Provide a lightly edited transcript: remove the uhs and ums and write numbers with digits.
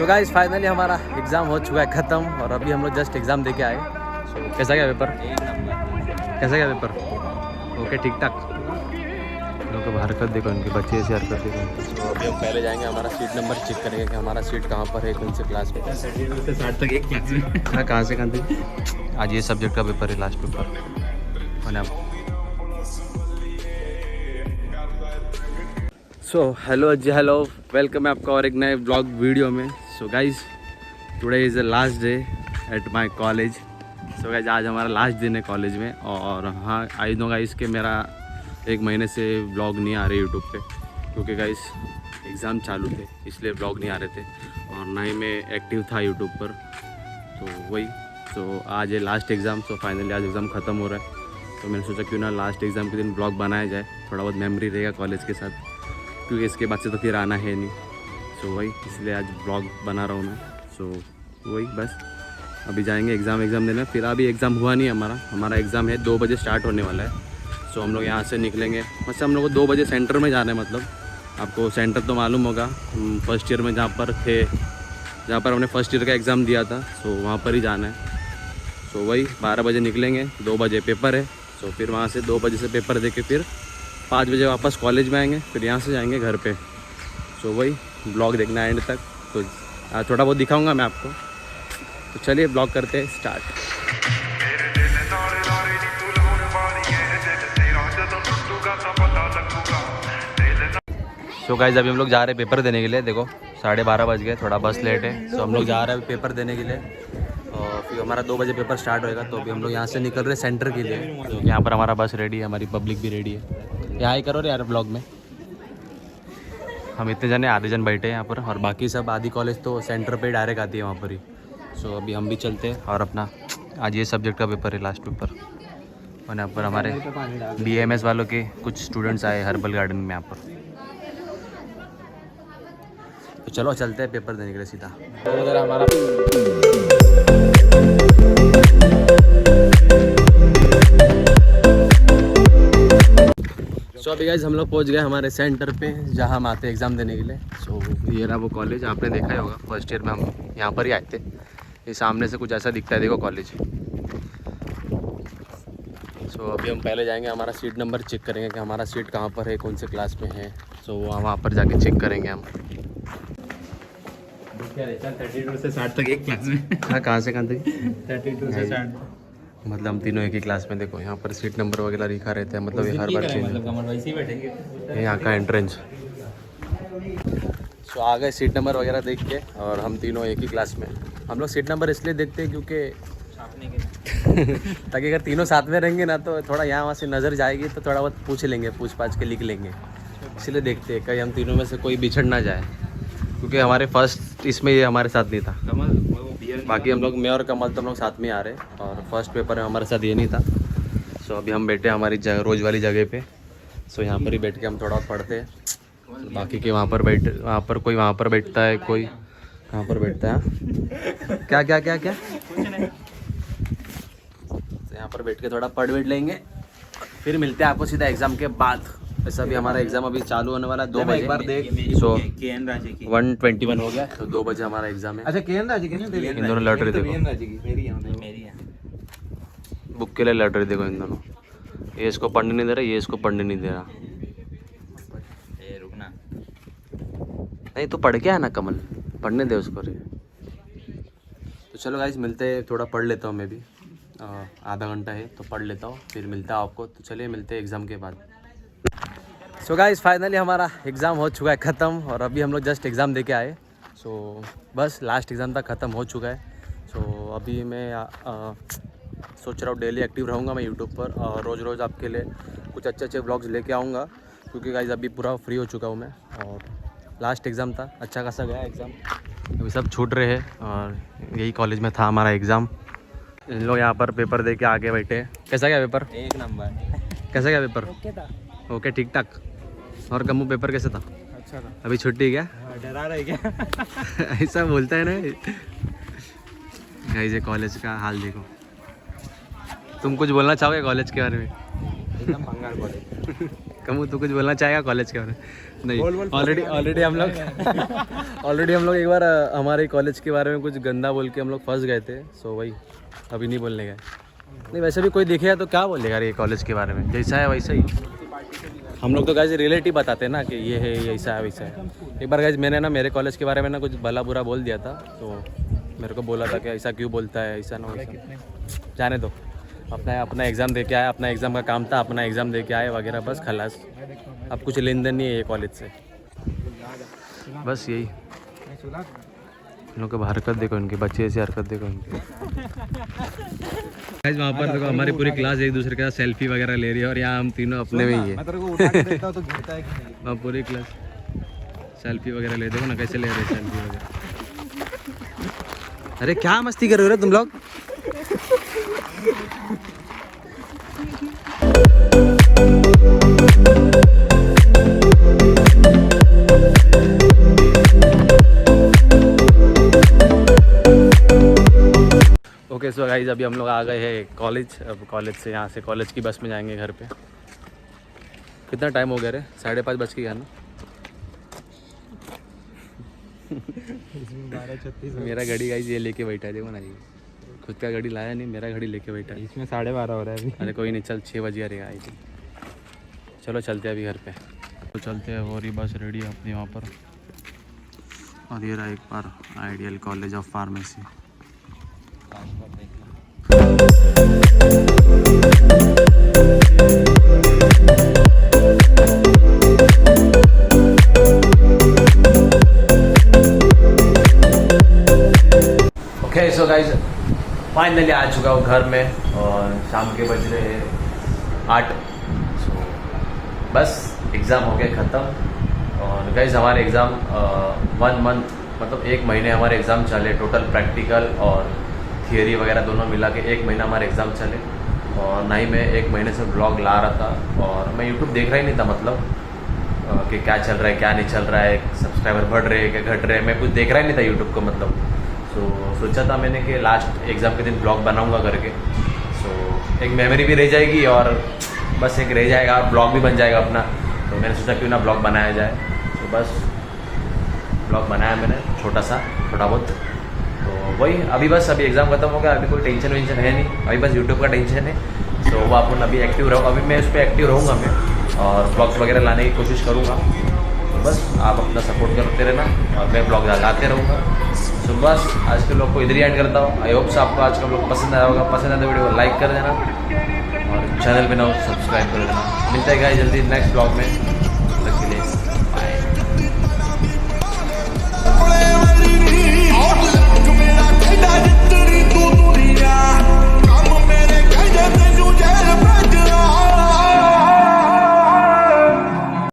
सो guys finally हमारा exam हो चुका है ख़त्म और अभी हम लोग जस्ट एग्ज़ाम देके आए। सो कैसा गया पेपर? कैसा गया पेपर? ओके ठीक ठाक। लोगों को हरकत देखो, इनके बच्चे ऐसी हरकत देखो। तो अभी हम पहले जाएंगे, हमारा सीट नंबर चेक करेंगे कि हमारा सीट कहाँ पर है, कौन से क्लास में। 60 तक एक क्लास में। हाँ कहाँ से आज ये सब्जेक्ट का पेपर है, लास्ट पेपर। मैंने सो हेलो जी, हेलो, वेलकम है आपका और एक नए ब्लॉग वीडियो में। So guys today is the last day at my college. So guys आज हमारा लास्ट दिन है कॉलेज में। और हाँ आई नो गाइज के मेरा 1 महीने से ब्लॉग नहीं आ रहे यूट्यूब पे, क्योंकि गाइज एग्ज़ाम चालू थे इसलिए ब्लॉग नहीं आ रहे थे और ना ही मैं एक्टिव था यूट्यूब पर। तो वही, तो आज है लास्ट एग्ज़ाम। सो फाइनली आज एग्ज़ाम ख़त्म हो रहा है, तो मैंने सोचा क्यों ना लास्ट एग्ज़ाम के दिन ब्लॉग बनाया जाए, थोड़ा बहुत मेमोरी रहेगा कॉलेज के साथ, क्योंकि इसके बाद से तो फिर आना है नहीं। सो वही इसलिए आज ब्लॉग बना रहा हूँ मैं। सो वही बस अभी जाएंगे एग्ज़ाम देने। फिर अभी एग्ज़ाम हुआ नहीं हमारा एग्ज़ाम है 2 बजे स्टार्ट होने वाला है। सो हम लोग यहाँ से निकलेंगे, वैसे हम लोग को 2 बजे सेंटर में जाना है। मतलब आपको सेंटर तो मालूम होगा, फर्स्ट ईयर में जहाँ पर हमने फर्स्ट ईयर का एग्ज़ाम दिया था, सो वहाँ पर ही जाना है। सो वही 12 बजे निकलेंगे, 2 बजे पेपर है। सो फिर वहाँ से 2 बजे से पेपर दे के फिर 5 बजे वापस कॉलेज में आएंगे, फिर यहाँ से जाएंगे घर पे। सो वही ब्लॉग देखना है एंड तक, तो थोड़ा बहुत दिखाऊंगा मैं आपको। तो चलिए ब्लॉग करते हैं स्टार्ट। सो गाइस अभी हम लोग जा रहे हैं पेपर देने के लिए। देखो 12:30 बज गए, थोड़ा बस लेट है। सो हम लोग जा रहे हैं पेपर देने के लिए और फिर हमारा 2 बजे पेपर स्टार्ट होएगा। तो अभी हम लोग यहाँ से निकल रहे हैं सेंटर के लिए। तो यहाँ पर हमारा बस रेडी है, हमारी पब्लिक भी रेडी है। यहाँ ही करो रे यार ब्लॉग में। हम इतने जने, आधे जन बैठे हैं यहाँ पर और बाकी सब आधी कॉलेज तो सेंटर पे डायरेक्ट आती है वहाँ पर ही। सो अभी हम भी चलते हैं और अपना आज ये सब्जेक्ट का पेपर है, लास्ट पेपर। और यहाँ पर हमारे BAMS वालों के कुछ स्टूडेंट्स आए हर्बल गार्डन में यहाँ पर। तो चलो चलते हैं पेपर देने के लिए सीधा। हमारा सो अभी गाइस हम लोग पहुंच गए हमारे सेंटर पे, जहां हम आते हैं एग्ज़ाम देने के लिए। सो ये रहा वो कॉलेज, आपने देखा ही होगा, फर्स्ट ईयर में हम यहाँ पर ही आए थे। ये सामने से कुछ ऐसा दिखता है, देखो कॉलेज। सो अभी हम पहले जाएंगे, हमारा सीट नंबर चेक करेंगे कि हमारा सीट कहाँ पर है, कौन से क्लास में है। सो वहाँ पर जाके चेक करेंगे हम। 32 से 60 तक एक क्लास में। हाँ कहाँ से कहाँ तक? 32 से 60 मतलब हम तीनों एक ही क्लास में। देखो यहाँ पर सीट नंबर वगैरह लिखा रहता है, मतलब ये हर बार चेंज है। यहाँ का एंट्रेंस। सो आ गए सीट नंबर वगैरह देख के, और हम तीनों एक ही क्लास में। हम लोग सीट नंबर इसलिए देखते हैं क्योंकि ताकि अगर तीनों साथ में रहेंगे ना, तो थोड़ा यहाँ वहाँ से नज़र जाएगी तो थोड़ा बहुत पूछ लेंगे, पूछ पाछ के लिख लेंगे। इसलिए देखते हैं कहीं हम तीनों में से कोई बिछड़ ना जाए, क्योंकि हमारे फर्स्ट इसमें ये हमारे साथ नहीं था। बाकी हम लोग, मैं और कमल तो हम लोग साथ में आ रहे हैं, और फर्स्ट पेपर में हमारे साथ ये नहीं था। सो अभी हम बैठे हमारी रोज़ वाली जगह पे। सो यहाँ पर ही बैठ के हम थोड़ा बढ़ते हैं। बाकी के वहाँ पर कोई वहाँ पर बैठता है, कोई कहाँ पर बैठता है। क्या क्या क्या क्या तो यहाँ पर बैठ के थोड़ा पढ़ लेंगे, फिर मिलते हैं आपको सीधा एग्ज़ाम के बाद। वैसे अभी हमारा एग्ज़ाम अभी चालू होने वाला है 2 बजे। एक बार देख। सो 1:21 हो गया, तो 2 बजे हमारा एग्ज़ाम है। अच्छा केएन राजी की नहीं, इन दोनों लड़ रहे, देखो मेरी है बुक के लिए लड़ रहे, देखो इन दोनों। ये इसको पढ़ने नहीं दे रहा, ये इसको पढ़ने नहीं दे रहा। रुकना नहीं तो पढ़ के आना कमल, पढ़ने दे उसको रे। तो चलो गाइस मिलते हैं, थोड़ा पढ़ लेता हूँ मैं भी, आधा घंटा है तो पढ़ लेता हूँ, फिर मिलता है आपको। तो चलिए मिलते हैं एग्ज़ाम के बाद। सो गाइस फाइनली हमारा एग्ज़ाम हो चुका है ख़त्म और अभी हम लोग जस्ट एग्ज़ाम दे के आए। सो बस लास्ट एग्ज़ाम तक ख़त्म हो चुका है। सो अभी मैं सोच रहा हूँ डेली एक्टिव रहूँगा मैं यूट्यूब पर, और रोज़ आपके लिए कुछ अच्छे व्लॉग्स लेके आऊँगा, क्योंकि गाइस अभी पूरा फ्री हो चुका हूँ मैं। और लास्ट एग्ज़ाम था, अच्छा खासा गया एग्ज़ाम। अभी सब छूट रहे हैं और यही कॉलेज में था हमारा एग्ज़ाम। इन लोग यहाँ पर पेपर दे के आगे बैठे। कैसा गया पेपर? 1 नंबर। कैसा गया पेपर? ओके था। ओके ठीक ठाक। और कम्मू पेपर कैसे था? अच्छा था। अभी छुट्टी क्या? डरा रहे क्या? ऐसा बोलता है ना गाइस। ये कॉलेज का हाल देखो। तुम कुछ बोलना चाहोगे कॉलेज के बारे में? एकदम भंगार कॉलेज। कमू तू कुछ बोलना चाहेगा कॉलेज के बारे में? नहीं, बोल, बोल, ऑलरेडी हम लोग एक बार हमारे कॉलेज के बारे में कुछ गंदा बोल के हम लोग फंस गए थे। सो वही अभी नहीं बोलने गए। नहीं वैसे भी कोई देखेगा तो क्या बोलेगा ये कॉलेज के बारे में, जैसा है वैसा ही। हम लोग तो गाइस रिलेटिव बताते हैं ना कि ये है, ये ऐसा है वैसा है। एक बार गाइस मैंने ना मेरे कॉलेज के बारे में ना कुछ भला बुरा बोल दिया था, तो मेरे को बोला था कि ऐसा क्यों बोलता है, ऐसा ना वैसा। जाने दो, अपना एग्ज़ाम दे के आए, अपना एग्ज़ाम का काम था, अपना एग्ज़ाम दे के आए वगैरह, बस खलास। अब कुछ लेन देन नहीं है ये कॉलेज से, बस यही। इन लोग का हरकत देखो, इनके बच्चे ऐसी हरकत देखो इनकी। गाइस वहाँ पर देखो हमारी पूरी क्लास एक दूसरे के साथ सेल्फी वगैरह ले रही है और यहाँ हम तीनों अपने में ही है। मैं तेरे को उठा के देता हूं तो गिरता है कि नहीं? वहाँ पूरी क्लास सेल्फी वगैरह ले, देखो ना कैसे ले रहे हैं सेल्फी वगैरह। अरे क्या मस्ती कर रहे हो तुम लोग? ओके सो गाइस अभी हम लोग आ गए हैं कॉलेज। अब कॉलेज से यहाँ से कॉलेज की बस में जाएंगे घर पे। कितना टाइम हो गया रे? 5:30 बज के गया ना। 12:36 मेरा घड़ी गाइस ये लेके बैठा है, देखो ना ये खुद का घड़ी लाया नहीं, मेरा घड़ी लेके बैठा है। इसमें 12:30 हो रहा है अभी। अरे कोई नहीं, चल 6 बज गया रहेगा आई थिंक। चलो चलते हैं अभी घर पे। तो चलते हैं, और ये बस रेडी है अपनी वहाँ पर। और ये रहा एक बार ideal college of pharmacy. Okay so guys finally आ चुका हूँ घर में और शाम के बज रहे हैं 8। सो बस एग्ज़ाम हो गया ख़त्म। और गाइस हमारे एग्ज़ाम 1 मंथ मतलब 1 महीने हमारे एग्ज़ाम चले, टोटल प्रैक्टिकल और थियरी वगैरह दोनों मिला के 1 महीना हमारे एग्ज़ाम चले। और ना ही मैं 1 महीने से ब्लॉग ला रहा था और मैं यूट्यूब देख रहा ही नहीं था, मतलब कि क्या चल रहा है क्या नहीं चल रहा है, सब्सक्राइबर बढ़ रहे हैं क्या घट रहे हैं, मैं कुछ देख रहा ही नहीं था यूट्यूब को मतलब। सोचा था मैंने कि लास्ट एग्ज़ाम के दिन ब्लॉग बनाऊंगा करके। एक मेमोरी भी रह जाएगी और बस एक रह जाएगा और ब्लॉग भी बन जाएगा अपना। तो मैंने सोचा क्यों ना ब्लॉग बनाया जाए। तो बस ब्लॉग बनाया मैंने छोटा बहुत। तो वही अभी एग्ज़ाम खत्म हो गया, अभी कोई टेंशन वेंशन है नहीं, अभी बस यूट्यूब का टेंशन है। तो वो अपन अभी एक्टिव रहो, अभी मैं उस पर एक्टिव रहूँगा मैं और ब्लॉग्स वगैरह लाने की कोशिश करूँगा। तो बस आप अपना सपोर्ट करते रहना और मैं ब्लॉग लाते रहूँगा। तो बस आज के ब्लॉग को इधर ही एंड करता हूँ। आई होप से आपको आज का ब्लॉग पसंद आया होगा। पसंद आया तो वीडियो को लाइक कर देना और चैनल पे ना सब्सक्राइब कर देना। मिलते हैं गाइस जल्दी नेक्स्ट ब्लॉग में।